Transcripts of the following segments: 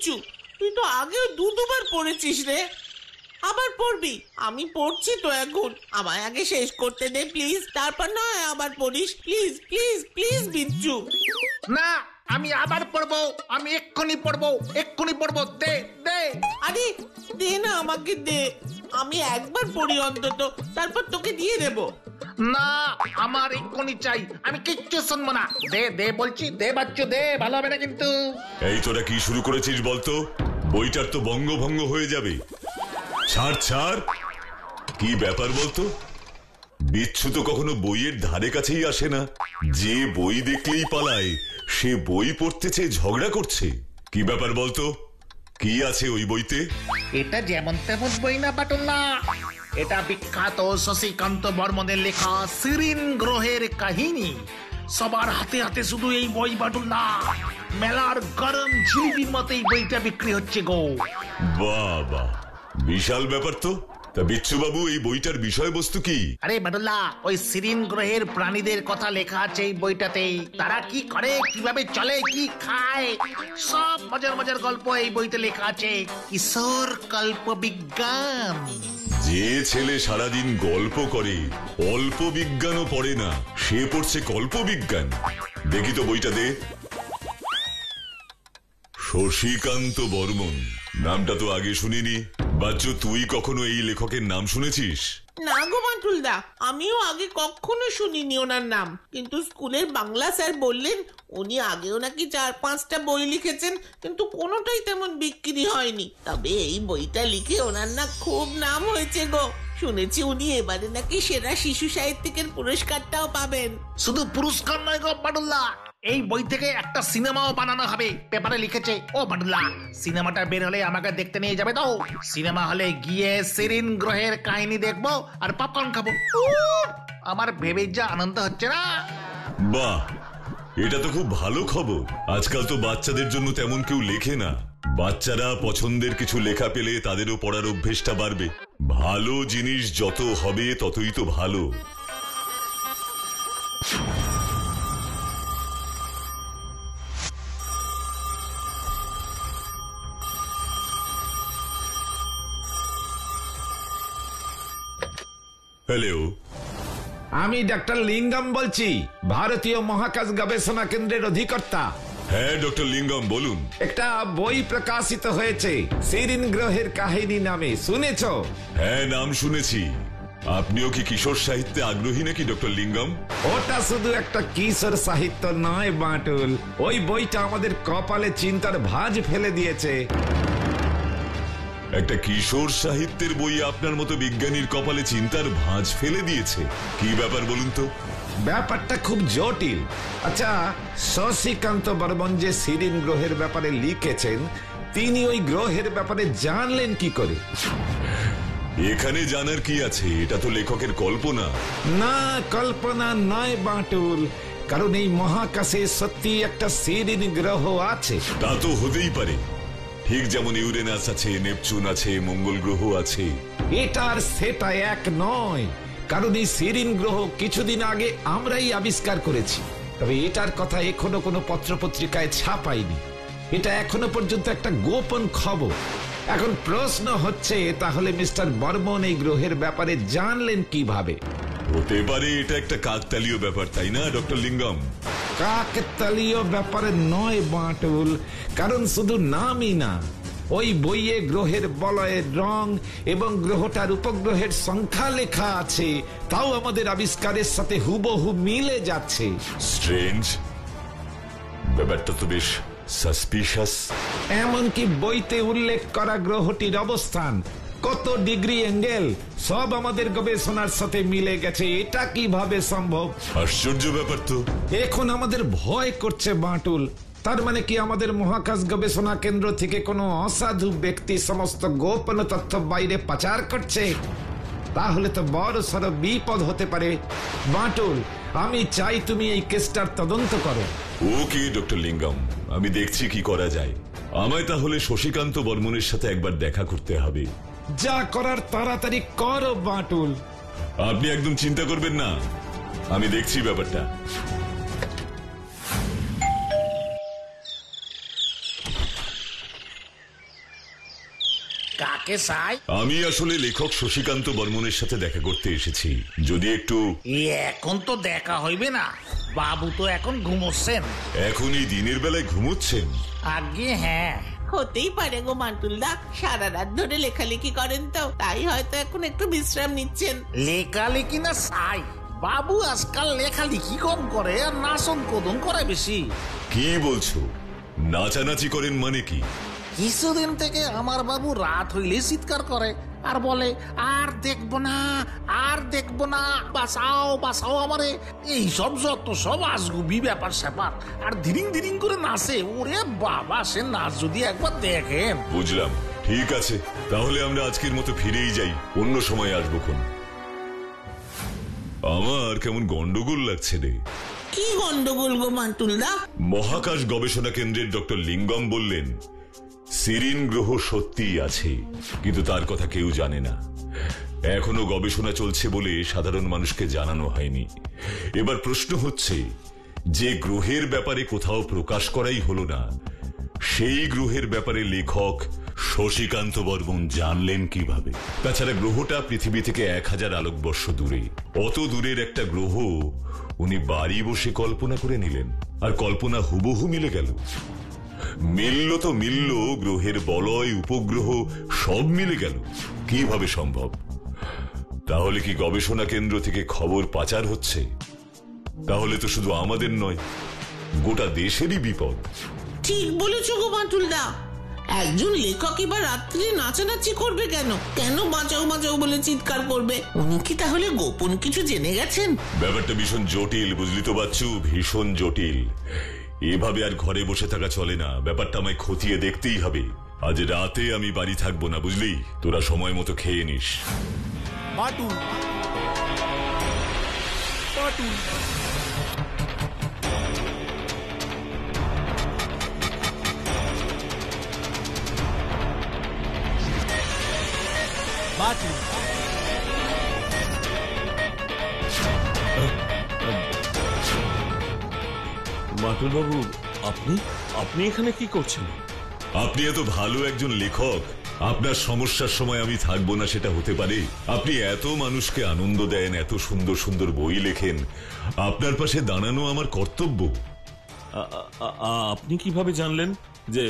বিচ্ছু, তুই তো আগেও দুবার পড়েছিস রে, আবার পড়বি? আমি পড়ছি তো এখন, আমায় আগে শেষ করতে দে প্লিজ, তারপর নয় আবার পড়িস। প্লিজ প্লিজ প্লিজ বিচ্ছু। না, আমি আবার পড়বো, আমি এক্ষুনি পড়বো, এক্ষুনি পড়বো, দে দে। আরে দে না, আমাকে দে, আমি একবার পড়ি অন্তত, তারপর তোকে দিয়ে দেবো। না, আমার এক্ষুনি চাই, আমি কিচ্ছু শুনবো না। দে দে বলছি, দে বাচ্চু দে, ভালো হবে না কিন্তু। এই তোরা কি শুরু করেছিস বলতো? বইটার তো বঙ্গভঙ্গ হয়ে যাবে। ছাড় ছাড়, কি ব্যাপার বলতো? বিচ্ছু তো কখনো বইয়ের ধারে কাছেই আসে না, যে বই দেখলেই পালায়, সে বই পড়তে চেয়ে ঝগড়া করছে। কি ব্যাপার বলতো? কি আছে ওই বইতে? এটা যেমন তেমন বই না বাটুল্লা, এটা বিখ্যাত শশীকান্ত বর্মনের লেখা সিরিন গ্রহের কাহিনী। সবার হাতে হাতে শুধু এই বই বাটুল্লা, মেলার গরম ঝিলিবির মতো এই বইটা বিক্রি হচ্ছে গো। বাবা, বিশাল ব্যাপার তো। তা বিচ্ছু বাবু, এই বইটার বিষয়বস্তু কি? আরে বাটুল্লা, ওই সিরিন গ্রহের প্রাণীদের কথা লেখা আছে এই বইটাতে। তারা কি করে, কিভাবে চলে, কি খায়, সব মজার মজার গল্প এই বইতে লেখা আছে। কিশোর কল্প বিজ্ঞান। যে ছেলে সারাদিন গল্প করে, অল্প বিজ্ঞানও পড়ে না, সে পড়ছে কল্প বিজ্ঞান। দেখি তো বইটা দে। শশীকান্ত বর্মন, নামটা তো আগে শুনিনি। বাচ্চু, তুই কখনো এই লেখকের নাম শুনেছিস? না গো বাটুলদা, আমিও আগে কখনো শুনিনি ওনার নাম, কিন্তু স্কুলের বাংলা স্যার বললেন উনি আগেও নাকি 4-5টা বই লিখেছেন, কিন্তু কোনোটাই তেমন বিক্রি হয়নি। তবে এই বইটা লিখে ওনার না খুব নাম হয়েছে গো। শুনেছি উনি এবারে নাকি সেরা শিশু সাহিত্যিকের পুরস্কারটাও পাবেন। শুধু পুরস্কার নয় গো বাটুল্লা, এই বই থেকে একটা সিনেমাও বানানো হবে, পেপারে লিখেছে। ও বাটুল্লা, সিনেমাটা বের হলে আমাকে দেখতে নিয়ে যাবে তো? সিনেমা হলে গিয়ে সিরিন গ্রহের কাহিনী দেখবো আর পপকর্ন খাবো। আমার ভেবে যা আনন্দ হচ্ছে না। বাহ, এটা তো খুব ভালো খবর। আজকাল তো বাচ্চাদের জন্য তেমন কেউ লেখে না। বাচ্চারা পছন্দের কিছু লেখা পেলে তাদেরও পড়ার অভ্যেসটা বাড়বে। ভালো জিনিস যত হবে ততই তো ভালো। হ্যালো, আমি ডক্টর লিঙ্গম বলছি, ভারতীয় মহাকাশ গবেষণা কেন্দ্রের অধিকর্তা। হ্যাঁ ডক্টর লিঙ্গম, বলুন। একটা বই প্রকাশিত হয়েছে সিরিন গ্রহের কাহিনী নামে, শুনেছো? হ্যাঁ, নাম শুনেছি। আপনিও কি কিশোর সাহিত্যে আগ্রহী নাকি ডক্টর লিঙ্গম? ওটা শুধু একটা কিশোর সাহিত্য নয় বাটুল, ওই বইটা আমাদের কপালে চিন্তার ভাঁজ ফেলে দিয়েছে। একটা কিশোর সাহিত্যের বই আপনার মতো বিজ্ঞানীর কপালে চিন্তার ভাঁজ ফেলে দিয়েছে? কি ব্যাপার বলুন তো? ব্যাপারটা খুব জটিল। আচ্ছা, শশীকান্ত বর্মন যে সিরিন গ্রহের ব্যাপারে লিখেছেন, তিনি ওই গ্রহের ব্যাপারে জানলেন কি করে? এখানে জানার কি আছে? এটা তো লেখকের কল্পনা। না, কল্পনা নয় বাটুল, কারণ এই মহাকাশে সত্যি একটা সিরিন গ্রহ আছে। তা তো হতেই পারে, ঠিক যেমন ইউরেনাস আছে, নেপচুন আছে, মঙ্গল গ্রহ আছে। এটা আর সেটা এক নয়, কারণ এই সিরিন গ্রহ কিছুদিন আগে আমরাই আবিষ্কার করেছি। তবে এটার কথা এখনো কোনো পত্রপত্রিকায় ছাপায়নি। এটা এখনো পর্যন্ত একটা গোপন খবর। এখন প্রশ্ন হচ্ছে, তাহলে মিস্টার বর্মন এই গ্রহের ব্যাপারে জানলেন কিভাবে? হতে পারে এটা একটা কাকতালীয় ব্যাপার, তাই না ডক্টর লিঙ্গম? কাকতালীয় ব্যাপারে নয় বাটুল, কারণ শুধু নামই না, ওই বইয়ে গ্রহের বলয়ের রং এবং গ্রহটার উপগ্রহের সংখ্যা লেখা আছে, তাও আমাদের আবিষ্কারের সাথে হুবহু মিলে যাচ্ছে। স্ট্রেঞ্জ, ব্যাপারটা তো বেশ সাসপিশাস। এমনকি বইতে উল্লেখ করা গ্রহটির অবস্থান, কত ডিগ্রি অ্যাঙ্গেল, সব আমাদের গবেষণার সাথে মিলে গেছে। এটা কিভাবে সম্ভব? আশ্চর্য ব্যাপার তো। এখন আমাদের ভয় করছে বাটুল। তার মানে কি আমাদের মহাকাশ গবেষণা কেন্দ্র থেকে কোনো অসাধু ব্যক্তি সমস্ত গোপন তথ্য বাইরে পাচার করছে? তাহলে তো বড় সড় বিপদ হতে পারে। বাটুল, আমি চাই তুমি এই কেসটার তদন্ত করো। ওকে ডক্টর লিঙ্গম, আমি দেখছি কি করা যায়। আমায় তাহলে শশীকান্ত বর্মনের সাথে একবার দেখা করতে হবে। যা করার তাড়াতাড়ি করো বাটুল। আপনি একদম চিন্তা করবেন না, আমি দেখছি ব্যাপারটা। কে সাই? আমি আসলে লেখক শশীকান্ত বর্মনের সাথে দেখা করতে এসেছি, যদি একটু। এখন তো দেখা হইবে না, বাবু তো এখন ঘুমোচ্ছেন। এখন এই দিনের বেলায় ঘুমোচ্ছেন? আগে হ্যাঁ। হতেই পারে গো মান্টুলদা, সারা রাত ধরে লেখালেখি করেন তো, তাই হয়তো এখন একটু বিশ্রাম নিচ্ছেন। লেখালেখি না সাই, বাবু আজকাল লেখালেখি কম করে আর নাচন কদম করে বেশি। কি বলছো? নাচানাচি করেন মানে কি? কিছুদিন থেকে আমার বাবু রাত হইলে চিৎকার করে আর বলে, আর দেখবো না, আর দেখবো না, বাঁচাও বাঁচাও আমারে। এইসব যত সব আজগুবি ব্যাপার স্যাপার, আর ধীরিং ধীরিং করে নাচে। ওরে বাবা, সে নাচ যদি একবার দেখেন। বুঝলাম, ঠিক আছে, তাহলে আমরা আজকের মতো ফিরেই যাই, অন্য সময় আসবো খন। আমার কেমন গন্ডগোল লাগছে রে। কি গন্ডগোল গো মান্টুলদা? মহাকাশ গবেষণা কেন্দ্রের ডক্টর লিঙ্গম বললেন সিরিন গ্রহ সত্যিই আছে, কিন্তু তার কথা কেউ জানে না। এখনো গবেষণা চলছে বলে সাধারণ মানুষকে জানানো হয়নি। এবার প্রশ্ন হচ্ছে, যে গ্রহের ব্যাপারে কোথাও প্রকাশ করাই হলো না, সেই গ্রহের ব্যাপারে লেখক শশীকান্ত বর্মন জানলেন কিভাবে? তাছাড়া গ্রহটা পৃথিবী থেকে 1000 আলোকবর্ষ দূরে। অত দূরের একটা গ্রহ উনি বাড়ি বসে কল্পনা করে নিলেন, আর কল্পনা হুবহু মিলে গেল। মিলল তো মিলল, গ্রহের বলয়, উপগ্রহ সব মিলে গেল। কিভাবে সম্ভব? তাহলে কি গবেষণা কেন্দ্র থেকে খবর পাচার হচ্ছে? তাহলে তো শুধু আমাদের নয়, গোটা দেশেরই বিপদ। ঠিক বলেছ গো মান্টুলদা, একজন লেখক এবার রাত্রি নাচানাচি করবে কেন? কেন বাঁচাও বাঁচাও বলে চিৎকার করবে? উনি কি তাহলে গোপন কিছু জেনে গেছেন? ব্যাপারটা ভীষণ জটিল, বুঝলি তো বাচ্চু, ভীষণ জটিল। এভাবে আর ঘরে বসে থাকা চলে না, ব্যাপারটা আমায় খতিয়ে দেখতেই হবে। আজ রাতে আমি বাড়ি থাকবো না, বুঝলি? তোরা সময় মতো খেয়ে নিস। বাটু বাটু বাটু মাটুল বাবু, আপনি আপনি এখানে কি করছেন? আপনি এত ভালো একজন লেখক, আপনার সমস্যার সময় আমি থাকবো না সেটা হতে পারে? আপনি এত মানুষকে আনন্দ দেন, এত সুন্দর সুন্দর বই লেখেন, আপনার পাশে দাঁড়ানো আমার কর্তব্য। আপনি কিভাবে জানলেন যে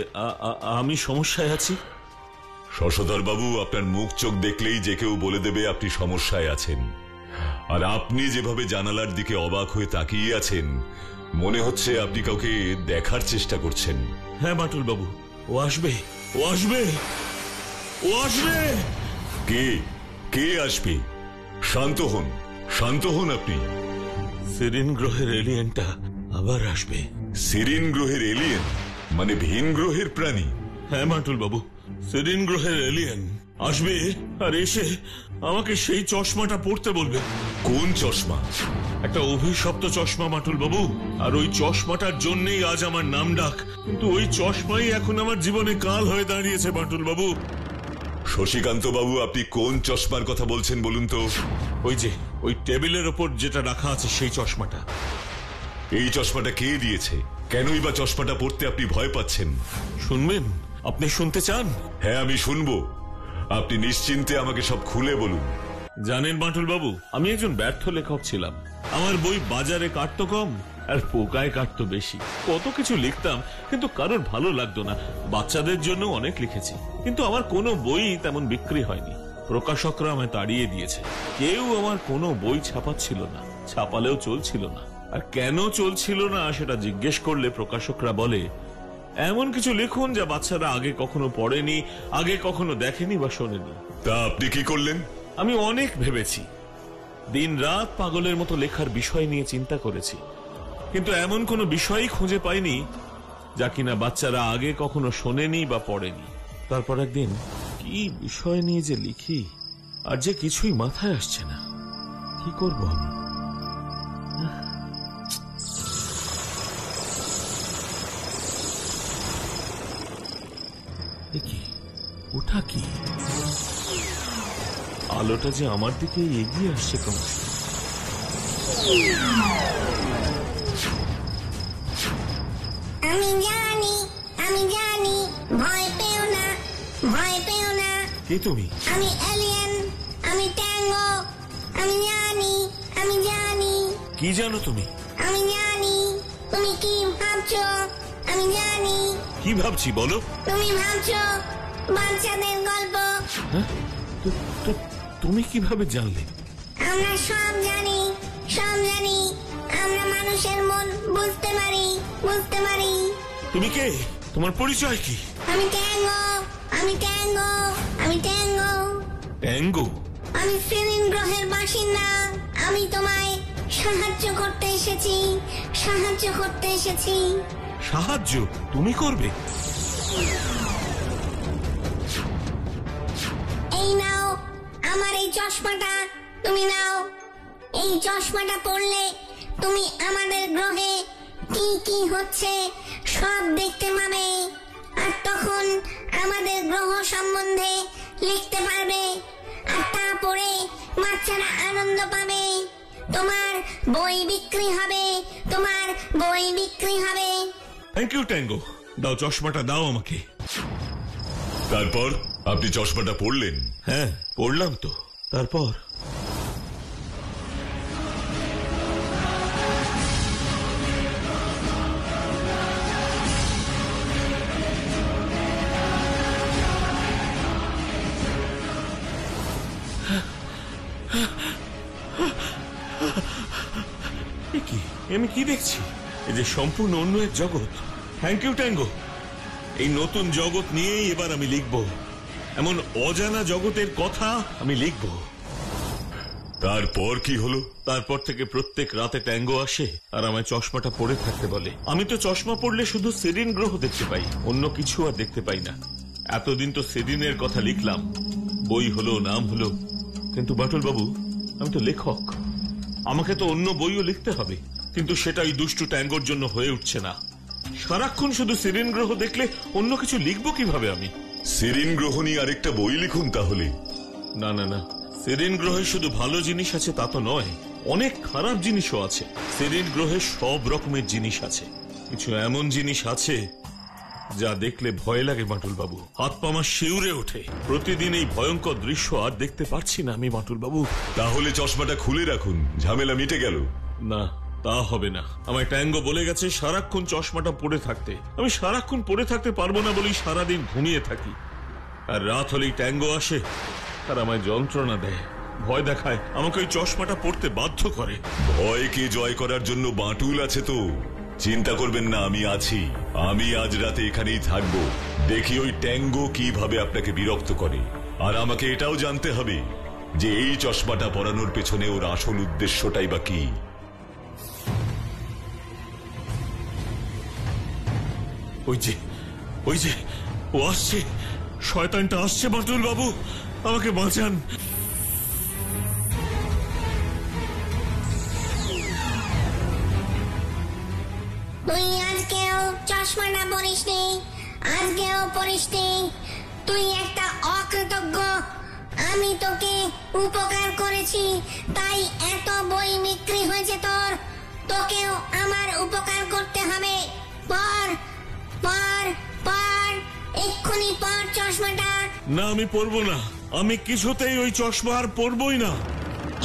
আমি সমস্যায় আছি? শশধর বাবু, আপনার মুখ চোখ দেখলেই যে কেউ বলে দেবে আপনি সমস্যায় আছেন। আর আপনি যেভাবে জানালার দিকে অবাক হয়ে তাকিয়ে আছেন, মনে হচ্ছে আপনি কাউকে দেখার চেষ্টা করছেন। হ্যাঁ বাটুল বাবু, ও আসবে, ও আসবে, ও আসবে। কে কে আসবে? শান্ত হন, শান্ত হন আপনি। সিরিন গ্রহের এলিয়েনটা আবার আসবে। সিরিন গ্রহের এলিয়েন মানে ভিন গ্রহের প্রাণী? হ্যাঁ বাটুল বাবু, সিরিন গ্রহের এলিয়েন আসবে, আর এসে আমাকে সেই চশমাটা পড়তে বলবে। কোন চশমা? একটা অভিশপ্ত চশমা বাটুল বাবু, আর ওই চশমাটার জন্যই আজ আমার নাম ডাক। কিন্তু ওই চশমাই এখন আমার জীবনে কাল হয়ে দাঁড়িয়েছে বাটুল বাবু। শশীকান্ত বাবু, আপনি কোন চশমার কথা বলছেন বলুন তো? ওই যে ওই টেবিলের ওপর যেটা রাখা আছে সেই চশমাটা। এই চশমাটা কে দিয়েছে? কেনই বা চশমাটা পড়তে আপনি ভয় পাচ্ছেন? শুনবেন? আপনি শুনতে চান? হ্যাঁ, আমি শুনবো। আপনি নিশ্চিন্তে আমাকে সব খুলে বলুন। জানেন বাটুল বাবু, আমি একজন ব্যর্থ লেখক ছিলাম। আমার বই বাজারে কাটতো কম আর পোকায় কাটতো বেশি। কত কিছু লিখতাম, কিন্তু কারোর ভালো লাগতো না। বাচ্চাদের জন্য অনেক লিখেছি, কিন্তু আমার কোনো বই তেমন বিক্রি হয়নি। প্রকাশকরা আমায় তাড়িয়ে দিয়েছে। কেউ আমার কোনো বই ছাপাচ্ছিল না, ছাপালেও চলছিল না। আর কেন চলছিল না সেটা জিজ্ঞেস করলে প্রকাশকরা বলে, এমন কিছু লিখুন যা বাচ্চারা আগে কখনো পড়েনি, আগে কখনো দেখেনি বা শোনেনি। তা আপনি কি করলেন? আমি অনেক ভেবেছি, দিন রাত পাগলের মতো লেখার বিষয় নিয়ে চিন্তা করেছি, কিন্তু এমন কোনো বিষয়ই খুঁজে পাইনি যা কিনা বাচ্চারা আগে কখনো শোনেনি বা পড়েনি। তারপর একদিন কি বিষয় নিয়ে যে লিখি, আর যে কিছুই মাথায় আসছে না। কি করব আমি? কি ওটা? কি আলোটা যে আমার দিকে এগিয়ে আসছে ক্রমশ। আমি জানি, ভয় পেও না, ভয় পেও না। কে কে তুমি? আমি এলিয়েন, আমি ট্যাঙ্গো। আমি জানি কি জানো তুমি? আমি জানি তুমি কি ভাবছো। আমি জানি কি ভাবছি বলো। তুমি ভাবছো বাচ্চাদের গল্প। তুমি কিভাবে জানলে? আমরা সব জানি। আমরা মানুষের মন বুঝতে পারি। তুমি কে? তোমার পরিচয় কি? আমি ট্যাঙ্গো। ট্যাঙ্গো? আমি সেরিন গ্রহের বাসিন্দা। আমি তোমায় সাহায্য করতে এসেছি। সাহায্য তুমি করবে? এই নাও আমার এই চশমাটা, তুমি নাও। এই চশমাটা পরলে তুমি আমাদের গ্রহে কি কি হচ্ছে সব দেখতে পাবে, আর তখন আমাদের গ্রহ সম্বন্ধে লিখতে পারবে। আর তা পড়ে বাচ্চারা আনন্দ পাবে। তোমার বই বিক্রি হবে। Thank you Tango. দাও চশমাটা, দাও আমাকে। তারপর আপনি চশমাটা পড়লেন? হ্যাঁ পড়লাম তো। তারপর আমি কি দেখছি? এই যে সম্পূর্ণ অন্য এক জগৎ। Thank you Tango. এই নতুন জগৎ নিয়েই এবার আমি লিখব। এমন অজানা জগতের কথা আমি লিখব। তারপর কি হলো? তারপর থেকে প্রত্যেক রাতে ট্যাঙ্গো আসে আর আমায় চশমাটা পরে থাকতে বলে। আমি তো চশমা পড়লে শুধু সেরিন গ্রহ দেখতে পাই, অন্য কিছু আর দেখতে পাই না। এতদিন তো সেরিনের কথা লিখলাম, বই হলো, নাম হলো, কিন্তু বাটুল বাবু আমি তো লেখক, আমাকে তো অন্য বইও লিখতে হবে। কিন্তু সেটা এই দুষ্টু ট্যাঙ্গোর জন্য হয়ে উঠছে না। সারাক্ষণ শুধু সেরিন গ্রহ দেখলে অন্য কিছু লিখবো কিভাবে আমি? সেরিন গ্রহ নিয়ে আরেকটা বই লিখুন তাহলে। না না না, সেরিন গ্রহে শুধু ভালো জিনিস আছে তা তো নয়, অনেক খারাপ জিনিসও আছে। সেরিন গ্রহে সব রকমের জিনিস আছে। কিছু এমন জিনিস আছে যা দেখলে ভয় লাগে বাটুল বাবু, হাত পা আমার শিউরে ওঠে। প্রতিদিন এই ভয়ঙ্কর দৃশ্য আর দেখতে পারছি না আমি বাটুল বাবু। তাহলে চশমাটা খুলে রাখুন, ঝামেলা মিটে গেল। না, তা হবে না। আমায় ট্যাঙ্গো বলে গেছে সারাক্ষণ চশমাটা পরে থাকতে। আমি সারাক্ষণ পরে থাকতে পারবো না বলেই সারাদিন ঘুমিয়ে থাকি। আর রাত হলেই ট্যাঙ্গো আসে আর আমায় যন্ত্রণা দেয়, ভয় দেখায়, আমাকে ওই চশমাটা পড়তে বাধ্য করে। ভয়কে জয় করার জন্য বাটুল আছে তো, চিন্তা করবেন না, আমি আছি। আমি আজ রাতে এখানেই থাকবো, দেখি ওই ট্যাঙ্গো কিভাবে আপনাকে বিরক্ত করে। আর আমাকে এটাও জানতে হবে যে এই চশমাটা পরানোর পেছনে ওর আসল উদ্দেশ্যটাই বা কি। ওই যে ও আসছে, শয়তানটা আসছে বাটুল বাবু, আমাকে বাঁচান। তুই আজকেও চশমাটা পরিসনি, তুই একটা অকৃতজ্ঞ। আমি তোকে উপকার করেছি তাই এত বই বিক্রি হয়েছে তোর। তোকেও আমার উপকার করতে হবে। পর পর পর, এক্ষুনি পর চশমাটা। না, আমি পরবো না, আমি কিছুতেই ওই চশমা আর পরবই না।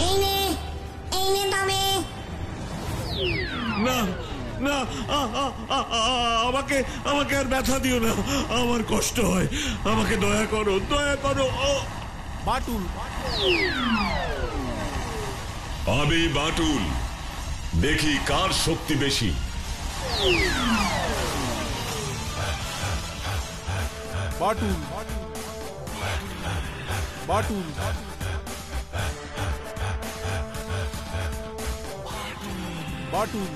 এই নে তবে। না না, আমাকে আর ব্যথা দিও না, আমার কষ্ট হয়, আমাকে দয়া করো। বাটুল, আমি বাটুল, দেখি কার শক্তি বেশি। বাটুল, বাটুল, বাটুল।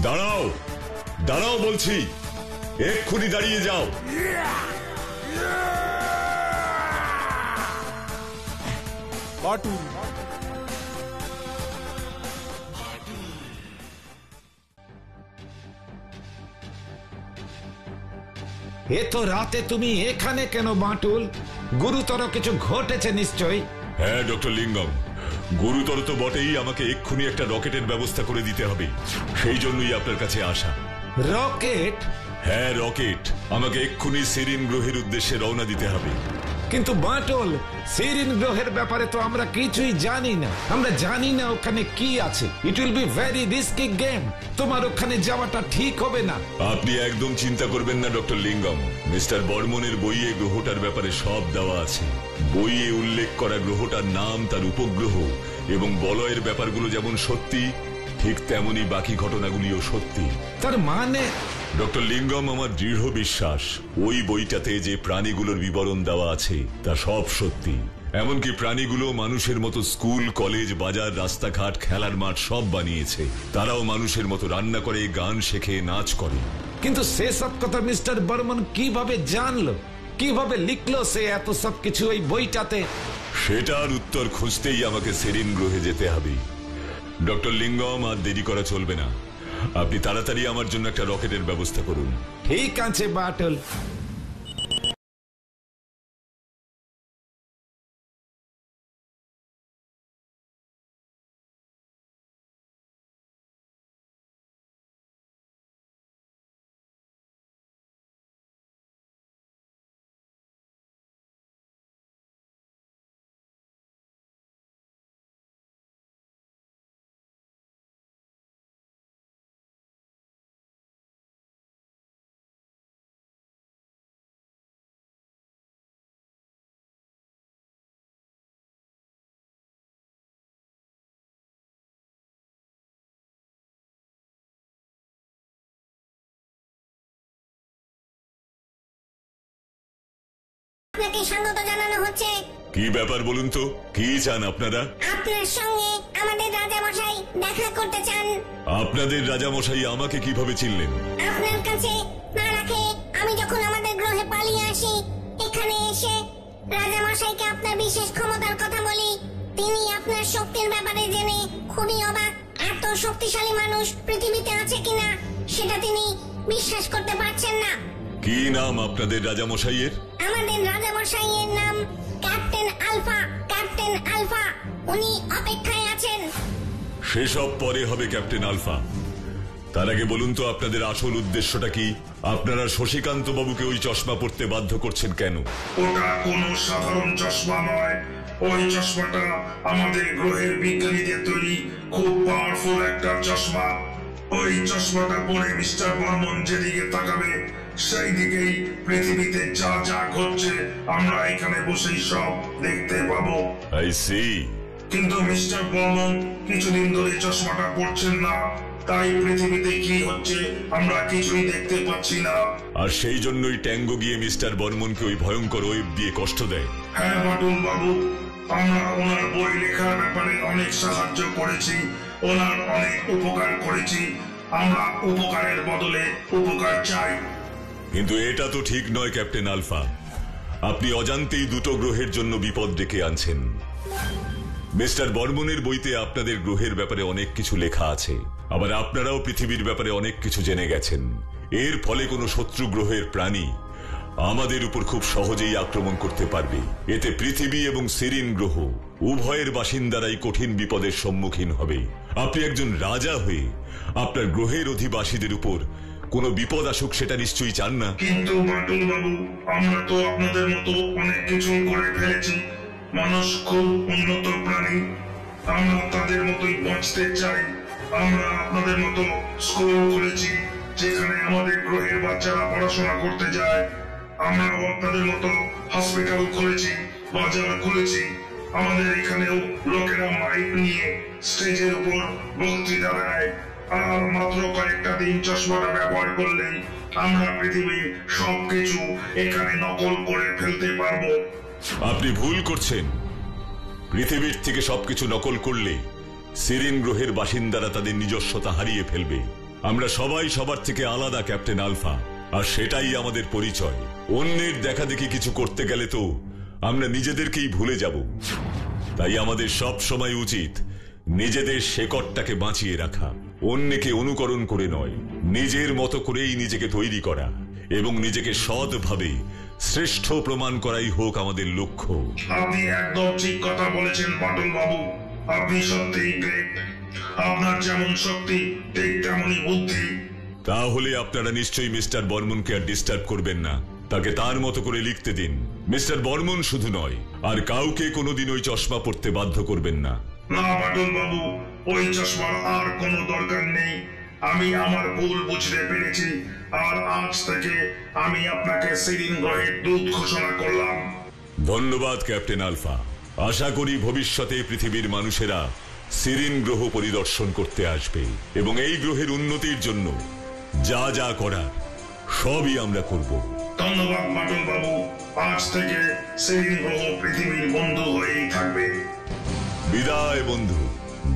দাঁড়াও, দাঁড়াও বলছি, এক্ষুনি দাঁড়িয়ে যাও। বাটুল, এ তো রাতে তুমি এখানে কেন বাটুল? গুরুতর কিছু ঘটেছে নিশ্চয়ই। হ্যাঁ ডক্টর লিঙ্গম, গুরুতর তো বটেই। আমাকে এক্ষুনি একটা রকেটের ব্যবস্থা করে দিতে হবে, সেই জন্যই আপনার কাছে আসা। রকেট? হ্যাঁ রকেট, আমাকে এক্ষুনি সেরিন গ্রহের উদ্দেশ্যে রওনা দিতে হবে। কিন্তু বাটল, সেরিন গ্রহের ব্যাপারে তো আমরা কিছুই জানি না। আমরা জানি না ওখানে কি আছে। It will be very risky game. তোমার ওখানে যাওয়াটা ঠিক হবে না। আপনি একদম চিন্তা করবেন না ডক্টর লিঙ্গম। মিস্টার বর্মনের বইয়ে গ্রহটার ব্যাপারে সব দেওয়া আছে। বইয়ে উল্লেখ করা গ্রহটার নাম, তার উপগ্রহ এবং বলয়ের ব্যাপারগুলো যেমন সত্যি, ঠিক তেমনি বাকি ঘটনাগুলিও সত্যি। তার মানে ডক্টর লিঙ্গম, আমার দৃঢ় বিশ্বাস ওই বইটাতে যে প্রাণীগুলোর বিবরণ দেওয়া আছে তা সব সত্যি। এমনকি প্রাণীগুলো মানুষের মতো স্কুল, কলেজ, বাজার, রাস্তাঘাট, খেলার মাঠ সব বানিয়েছে। তারাও মানুষের মতো রান্না করে, গান শেখে, নাচ করে। কিন্তু সেসব কথা মিস্টার বর্মন কিভাবে জানলো? কিভাবে লিখলো সে এত সব কিছু ওই বইটাতে? সেটার উত্তর খুঁজতেই আমাকে সেরিন গ্রহে যেতে হবে। ডক্টর লিঙ্গম, আর দেরি করা চলবে না। আপনি তাড়াতাড়ি আমার জন্য একটা রকেটের ব্যবস্থা করুন। ঠিক আছে বাটল। আপনাকে স্বাগত জানানো হচ্ছে। কি ব্যাপার বলুন তো, কি চান আপনারা? আপনার সঙ্গে আমাদের রাজামশাই দেখা করতে চান। আপনাদের রাজামশাই আমাকে কিভাবে চিনলেন? আপনার কাছে না রাখে আমি যখন আমাদের গ্রহে পালিয়ে আসি, এখানে এসে রাজামশাইকে আপনার বিশেষ ক্ষমতার কথা বলি। তিনি আপনার শক্তির ব্যাপারে জেনে খুবই অবাক। এত শক্তিশালী মানুষ পৃথিবীতে আছে কিনা সেটা তিনি বিশ্বাস করতে পারছেন না। কি নাম আপনাদের রাজামশাইয়ের? আমাদের রাজামশাইয়ের নাম ক্যাপ্টেন আলফা। ক্যাপ্টেন আলফা, উনি অপেক্ষায় আছেন। সেসব পরে হবে ক্যাপ্টেন আলফা। তার আগে বলুন তো আপনাদের আসল উদ্দেশ্যটা কি? আপনারা শশীকান্ত বাবুকে ওই চশমা পড়তে বাধ্য করছেন কেন? ওটা কোনো সাধারণ চশমা নয়। ওই চশমাটা আমাদের গ্রহের বিজ্ঞানীদের তৈরি খুব পাওয়ারফুল একটা চশমা। ওই চশমাটা পরে মিস্টার বর্মন যেদিকে তাকাবে সেই দিকেই পৃথিবীতে যা যা ঘটছে আমরা এখানে বসেই সব দেখতে পাবো। I see. কিন্তু মিস্টার বর্মন কিছুদিন ধরে চশমাটা পড়ছেন না, তাই পৃথিবীতে কি হচ্ছে আমরা কিছুই দেখতে পাচ্ছি না। আর সেই জন্যই ট্যাঙ্গো গিয়ে মিস্টার বর্মনকে ওই ভয়ঙ্কর ওয়েব দিয়ে কষ্ট দেয়। হ্যাঁ বাটুল বাবু, আমরা ওনার বই লেখার ব্যাপারে অনেক সাহায্য করেছি, ওনার অনেক উপকার করেছি। আমরা উপকারের বদলে উপকার চাই। কিন্তু এটা তো ঠিক নয় ক্যাপ্টেন আলফা। আপনি অজান্তেই দুটো গ্রহের জন্য বিপদ ডেকে আনছেন। মিস্টার বর্মনের বইতে আপনাদের গ্রহের ব্যাপারে অনেক কিছু লেখা আছে, আবার আপনারাও পৃথিবীর ব্যাপারে অনেক কিছু জেনে গেছেন। এর ফলে কোনো শত্রু গ্রহের প্রাণী আমাদের উপর খুব সহজেই আক্রমণ করতে পারবে। এতে পৃথিবী এবং সেরিন গ্রহ উভয়ের বাসিন্দারাই কঠিন বিপদের সম্মুখীন হবে। আপনি একজন রাজা হয়ে আপনার গ্রহের অধিবাসীদের উপর কোনো বিপদ আসুক সেটা নিশ্চয়ই চান না। কিন্তু বাটুল বাবু, আমরা তো আপনাদের মতো অনেক কিছু করে ফেলেছি। মানুষ খুব উন্নত প্রাণী, আমরা তাদের মতোই বাঁচতে চাই। আমরা আপনাদের মতো স্কুল খুলেছি যেখানে আমাদের গ্রহের বাচ্চারা পড়াশোনা করতে যায়। আমরাও আপনাদের মতো হসপিটাল খুলেছি, বাজার খুলেছি। আমাদের এখানেও লোকেরা মাইক নিয়ে স্টেজের উপর বক্তৃতা দেয়। আর মাত্র কয়েকটা দিন চশমাটা ব্যবহার করলেই আমরা পৃথিবীর সবকিছু এখানে নকল করে ফেলতে পারবো। আপনি ভুল করছেন। পৃথিবীর থেকে সবকিছু নকল করলে সেরিন গ্রহের বাসিন্দারা তাদের নিজস্বতা হারিয়ে ফেলবে। আমরা সবাই সবার থেকে আলাদা ক্যাপ্টেন আলফা, আর সেটাই আমাদের পরিচয়। অন্যের দেখা দেখি কিছু করতে গেলে তো আমরা নিজেদেরকেই ভুলে যাব। তাই আমাদের সব সময় উচিত নিজেদের শেকড়টাকে বাঁচিয়ে রাখা, অন্যকে অনুকরণ করে নয়, নিজের মতো করেই নিজেকে তৈরি করা এবং নিজেকে সৎভাবে শ্রেষ্ঠ প্রমাণ করাই হোক আমাদের লক্ষ্য। আপনি একদম ঠিক কথা বলেছেন বাটুল বাবু। আপনি সত্যিই গ্রেট। আপনার যেমন শক্তি ঠিক তেমনই বুদ্ধি। তাহলে আপনারা নিশ্চয়ই মিস্টার বর্মনকে আর ডিস্টার্ব করবেন না। তাকে তার মতো করে লিখতে দিন। মিস্টার বর্মন শুধু নয়, আর কাউকে কোনোদিন ওই চশমা পড়তে বাধ্য করবেন না। না বাটুল বাবু, ওই চশমার আর কোনো দরকার নেই। আমি আমার ভুল বুঝতে পেরেছি, আর আজ থেকে আমি আপনাকে সিরিন গ্রহের দূত ঘোষণা করলাম। ধন্যবাদ ক্যাপ্টেন আলফা। আশা করি ভবিষ্যতে পৃথিবীর মানুষেরা সিরিন গ্রহ পরিদর্শন করতে আসবে এবং এই গ্রহের উন্নতির জন্য যা যা করার সবই আমরা করব। ধন্যবাদ বাটুল বাবু, আজ থেকে সিরিন গ্রহ পৃথিবীর বন্ধু হয়েই থাকবে। বিদায় বন্ধু।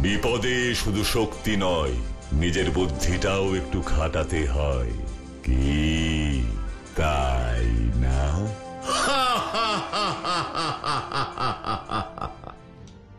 বিপদে শুধু শক্তি নয়, নিজের বুদ্ধিটাও একটু খাটাতে হয়, কি তাই না?